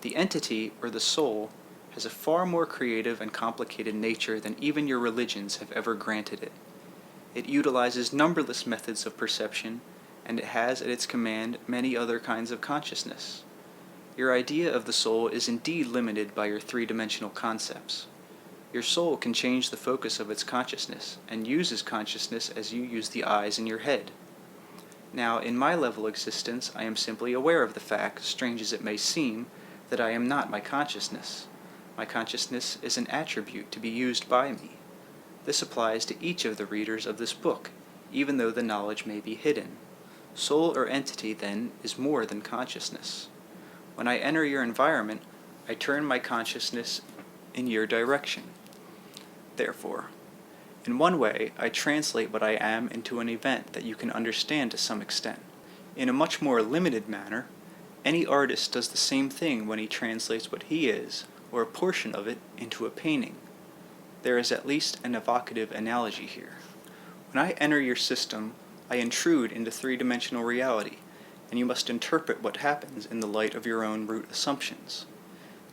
The entity, or the soul, has a far more creative and complicated nature than even your religions have ever granted it. It utilizes numberless methods of perception, and it has at its command many other kinds of consciousness. Your idea of the soul is indeed limited by your three-dimensional concepts. Your soul can change the focus of its consciousness, and uses consciousness as you use the eyes in your head. Now, in my level existence, I am simply aware of the fact, strange as it may seem, that I am not my consciousness. My consciousness is an attribute to be used by me. This applies to each of the readers of this book, even though the knowledge may be hidden. Soul or entity, then, is more than consciousness. When I enter your environment, I turn my consciousness in your direction. Therefore, in one way, I translate what I am into an event that you can understand to some extent. In a much more limited manner, any artist does the same thing when he translates what he is, or a portion of it, into a painting. There is at least an evocative analogy here. When I enter your system, I intrude into three-dimensional reality, and you must interpret what happens in the light of your own root assumptions.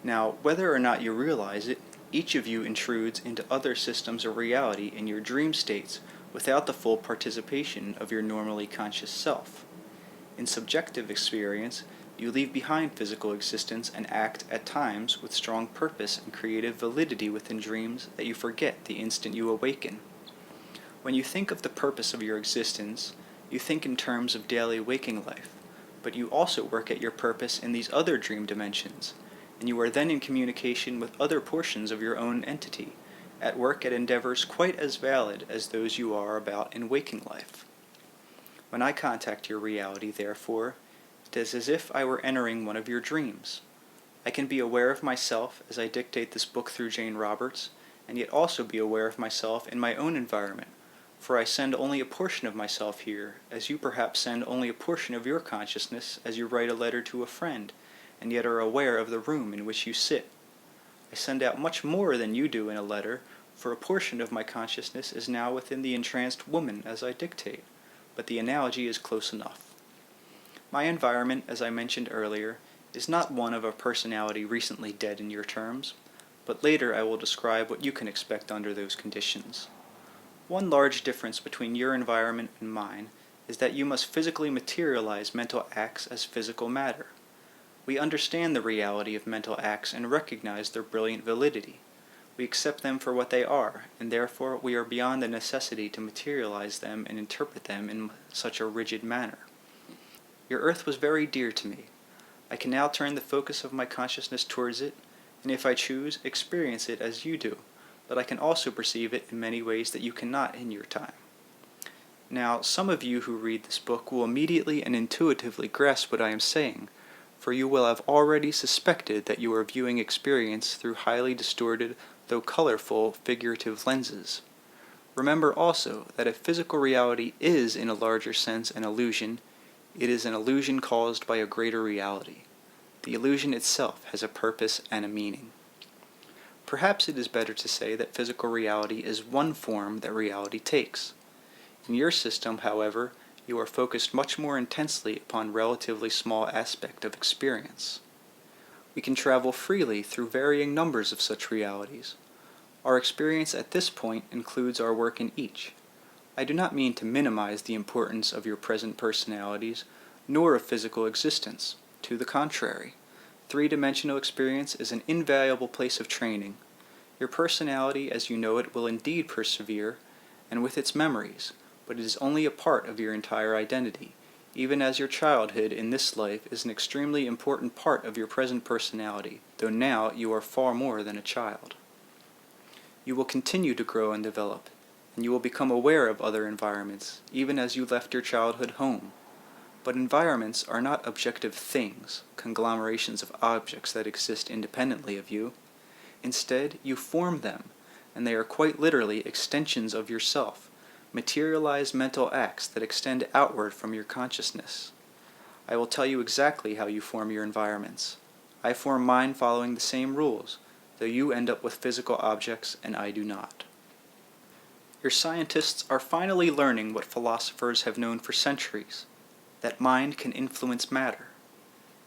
Now, whether or not you realize it, each of you intrudes into other systems of reality in your dream states without the full participation of your normally conscious self. In subjective experience, you leave behind physical existence and act at times with strong purpose and creative validity within dreams that you forget the instant you awaken. When you think of the purpose of your existence, you think in terms of daily waking life, but you also work at your purpose in these other dream dimensions, and you are then in communication with other portions of your own entity, at work at endeavors quite as valid as those you are about in waking life. When I contact your reality, therefore, it is as if I were entering one of your dreams. I can be aware of myself as I dictate this book through Jane Roberts, and yet also be aware of myself in my own environment, for I send only a portion of myself here, as you perhaps send only a portion of your consciousness as you write a letter to a friend, and yet are aware of the room in which you sit. I send out much more than you do in a letter, for a portion of my consciousness is now within the entranced woman as I dictate, but the analogy is close enough. My environment, as I mentioned earlier, is not one of a personality recently dead in your terms, but later I will describe what you can expect under those conditions. One large difference between your environment and mine is that you must physically materialize mental acts as physical matter. We understand the reality of mental acts and recognize their brilliant validity. We accept them for what they are, and therefore we are beyond the necessity to materialize them and interpret them in such a rigid manner. Your earth was very dear to me. I can now turn the focus of my consciousness towards it, and if I choose, experience it as you do, but I can also perceive it in many ways that you cannot in your time. Now, some of you who read this book will immediately and intuitively grasp what I am saying, for you will have already suspected that you are viewing experience through highly distorted, though colorful, figurative lenses. Remember also that if physical reality is in a larger sense an illusion, it is an illusion caused by a greater reality. The illusion itself has a purpose and a meaning. Perhaps it is better to say that physical reality is one form that reality takes. In your system, however, you are focused much more intensely upon relatively small aspect of experience. We can travel freely through varying numbers of such realities. Our experience at this point includes our work in each. I do not mean to minimize the importance of your present personalities, nor of physical existence. To the contrary, three-dimensional experience is an invaluable place of training. Your personality as you know it will indeed persevere, and with its memories, but it is only a part of your entire identity, even as your childhood in this life is an extremely important part of your present personality, though now you are far more than a child. You will continue to grow and develop, and you will become aware of other environments, even as you left your childhood home. But environments are not objective things, conglomerations of objects that exist independently of you. Instead, you form them, and they are quite literally extensions of yourself, materialized mental acts that extend outward from your consciousness. I will tell you exactly how you form your environments. I form mine following the same rules, though you end up with physical objects and I do not. Your scientists are finally learning what philosophers have known for centuries, that mind can influence matter.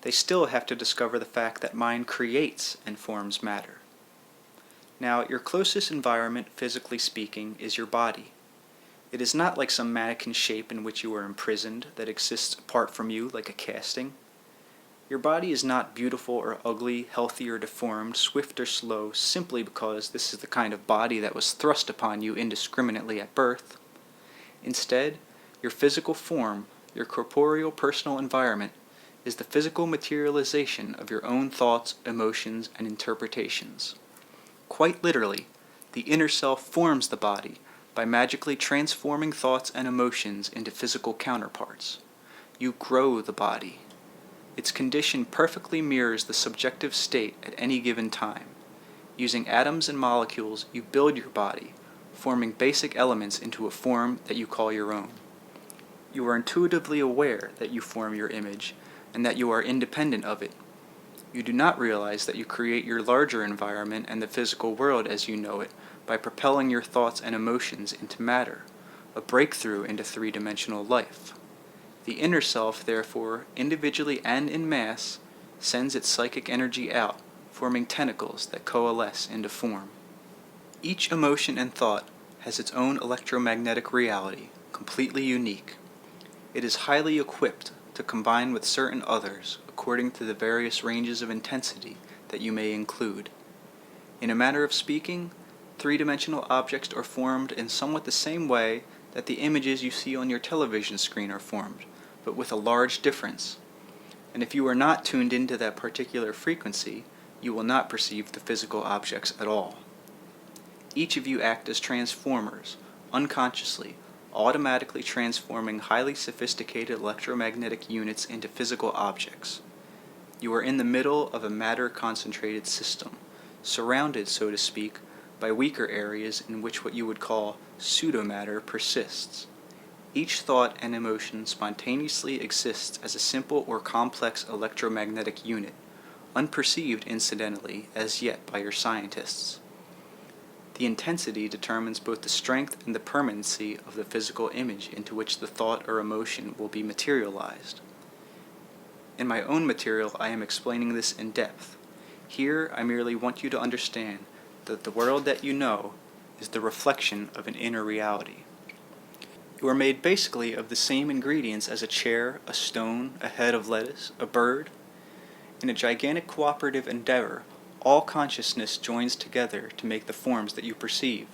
they still have to discover the fact that mind creates and forms matter. Now, your closest environment, physically speaking, is your body. It is not like some mannequin shape in which you are imprisoned that exists apart from you like a casting. Your body is not beautiful or ugly, healthy or deformed, swift or slow, simply because this is the kind of body that was thrust upon you indiscriminately at birth. Instead, your physical form, your corporeal personal environment, is the physical materialization of your own thoughts, emotions, and interpretations. Quite literally, the inner self forms the body by magically transforming thoughts and emotions into physical counterparts. You grow the body. Its condition perfectly mirrors the subjective state at any given time. Using atoms and molecules, you build your body, forming basic elements into a form that you call your own. You are intuitively aware that you form your image and that you are independent of it. You do not realize that you create your larger environment and the physical world as you know it by propelling your thoughts and emotions into matter, a breakthrough into three-dimensional life. The inner self, therefore, individually and in mass, sends its psychic energy out, forming tentacles that coalesce into form. Each emotion and thought has its own electromagnetic reality, completely unique. It is highly equipped to combine with certain others according to the various ranges of intensity that you may include. In a manner of speaking, three-dimensional objects are formed in somewhat the same way that the images you see on your television screen are formed, but with a large difference. And if you are not tuned into that particular frequency, you will not perceive the physical objects at all. Each of you act as transformers, unconsciously, automatically transforming highly sophisticated electromagnetic units into physical objects. You are in the middle of a matter-concentrated system, surrounded, so to speak, by weaker areas in which what you would call pseudomatter persists. Each thought and emotion spontaneously exists as a simple or complex electromagnetic unit, unperceived incidentally as yet by your scientists. The intensity determines both the strength and the permanency of the physical image into which the thought or emotion will be materialized. In my own material, I am explaining this in depth. Here, I merely want you to understand that the world that you know is the reflection of an inner reality. You are made basically of the same ingredients as a chair, a stone, a head of lettuce, a bird. In a gigantic cooperative endeavor, all consciousness joins together to make the forms that you perceive.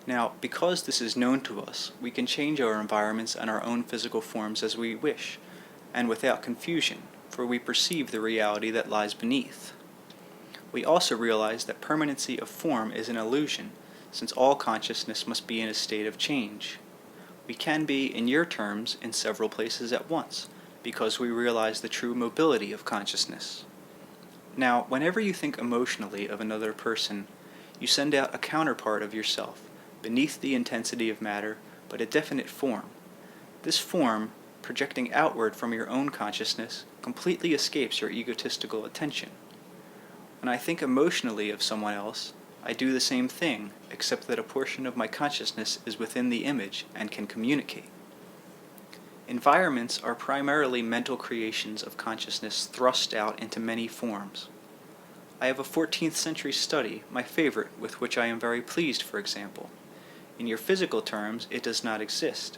Now, because this is known to us, we can change our environments and our own physical forms as we wish, and without confusion, for we perceive the reality that lies beneath. We also realize that permanency of form is an illusion, since all consciousness must be in a state of change. We can be, in your terms, in several places at once, because we realize the true mobility of consciousness. Now, whenever you think emotionally of another person, you send out a counterpart of yourself, beneath the intensity of matter, but a definite form. This form, projecting outward from your own consciousness, completely escapes your egotistical attention. When I think emotionally of someone else, I do the same thing, except that a portion of my consciousness is within the image and can communicate. Environments are primarily mental creations of consciousness thrust out into many forms. I have a 14th century study, my favorite, with which I am very pleased, for example. In your physical terms, it does not exist,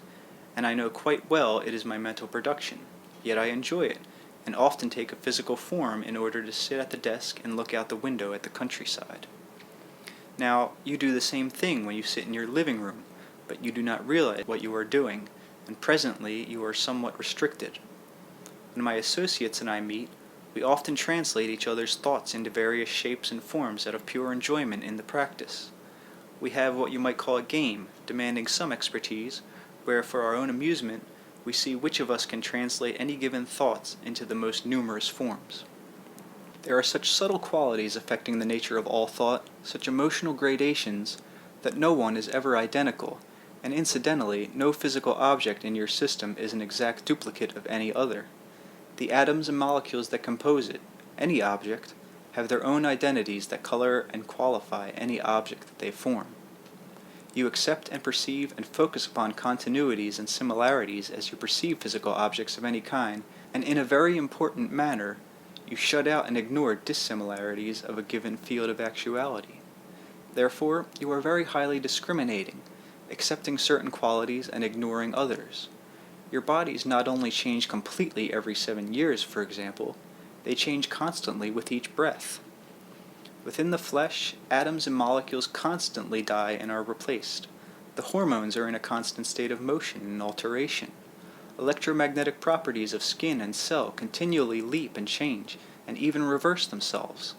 and I know quite well it is my mental production, yet I enjoy it, and often take a physical form in order to sit at the desk and look out the window at the countryside. Now, you do the same thing when you sit in your living room, but you do not realize what you are doing, and presently you are somewhat restricted. When my associates and I meet, we often translate each other's thoughts into various shapes and forms out of pure enjoyment in the practice. We have what you might call a game, demanding some expertise, where for our own amusement, we see which of us can translate any given thoughts into the most numerous forms. There are such subtle qualities affecting the nature of all thought, such emotional gradations, that no one is ever identical, and incidentally, no physical object in your system is an exact duplicate of any other. The atoms and molecules that compose it, any object, have their own identities that color and qualify any object that they form. You accept and perceive and focus upon continuities and similarities as you perceive physical objects of any kind, and in a very important manner, you shut out and ignore dissimilarities of a given field of actuality. Therefore, you are very highly discriminating, accepting certain qualities and ignoring others. Your bodies not only change completely every 7 years, for example, they change constantly with each breath. Within the flesh, atoms and molecules constantly die and are replaced. The hormones are in a constant state of motion and alteration. Electromagnetic properties of skin and cell continually leap and change, and even reverse themselves.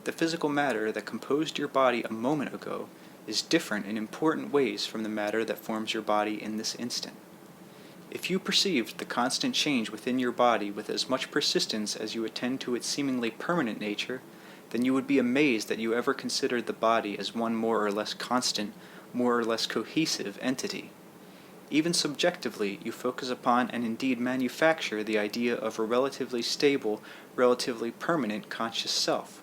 The physical matter that composed your body a moment ago is different in important ways from the matter that forms your body in this instant. If you perceived the constant change within your body with as much persistence as you attend to its seemingly permanent nature, then you would be amazed that you ever considered the body as one more or less constant, more or less cohesive entity. Even subjectively, you focus upon and indeed manufacture the idea of a relatively stable, relatively permanent conscious self.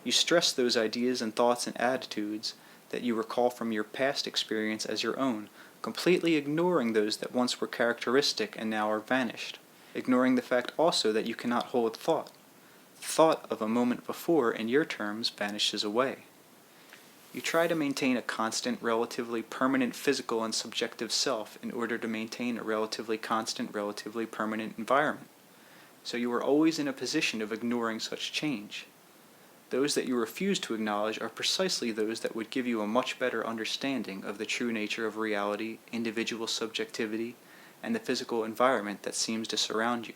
You stress those ideas and thoughts and attitudes that you recall from your past experience as your own, completely ignoring those that once were characteristic and now are vanished, ignoring the fact also that you cannot hold thought. Thought of a moment before, in your terms, vanishes away. You try to maintain a constant, relatively permanent physical and subjective self in order to maintain a relatively constant, relatively permanent environment. So you are always in a position of ignoring such change. Those that you refuse to acknowledge are precisely those that would give you a much better understanding of the true nature of reality, individual subjectivity, and the physical environment that seems to surround you.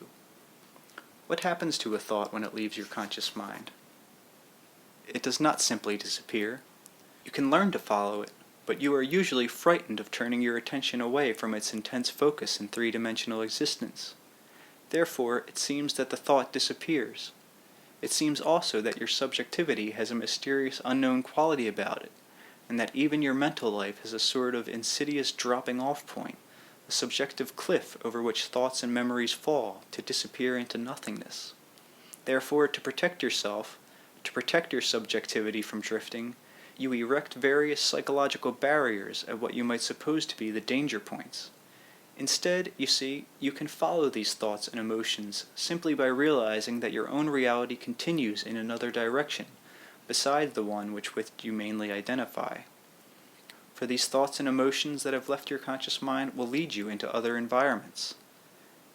What happens to a thought when it leaves your conscious mind? It does not simply disappear. You can learn to follow it, but you are usually frightened of turning your attention away from its intense focus in three-dimensional existence. Therefore, it seems that the thought disappears. It seems also that your subjectivity has a mysterious unknown quality about it, and that even your mental life has a sort of insidious dropping-off point, a subjective cliff over which thoughts and memories fall to disappear into nothingness. Therefore, to protect yourself, to protect your subjectivity from drifting, you erect various psychological barriers at what you might suppose to be the danger points. Instead, you see, you can follow these thoughts and emotions simply by realizing that your own reality continues in another direction, besides the one with which you mainly identify. For these thoughts and emotions that have left your conscious mind will lead you into other environments.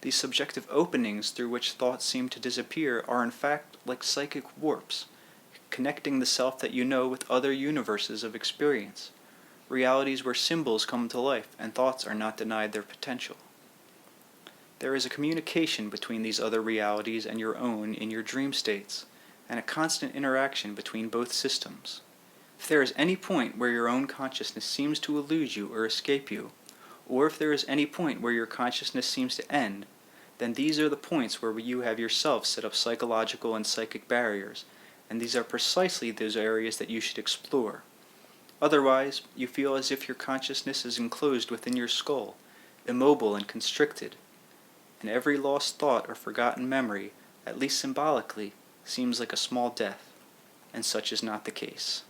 These subjective openings through which thoughts seem to disappear are in fact like psychic warps, connecting the self that you know with other universes of experience, realities where symbols come to life and thoughts are not denied their potential. There is a communication between these other realities and your own in your dream states, and a constant interaction between both systems. If there is any point where your own consciousness seems to elude you or escape you, or if there is any point where your consciousness seems to end, then these are the points where you have yourself set up psychological and psychic barriers, and these are precisely those areas that you should explore. Otherwise, you feel as if your consciousness is enclosed within your skull, immobile and constricted, and every lost thought or forgotten memory, at least symbolically, seems like a small death, and such is not the case.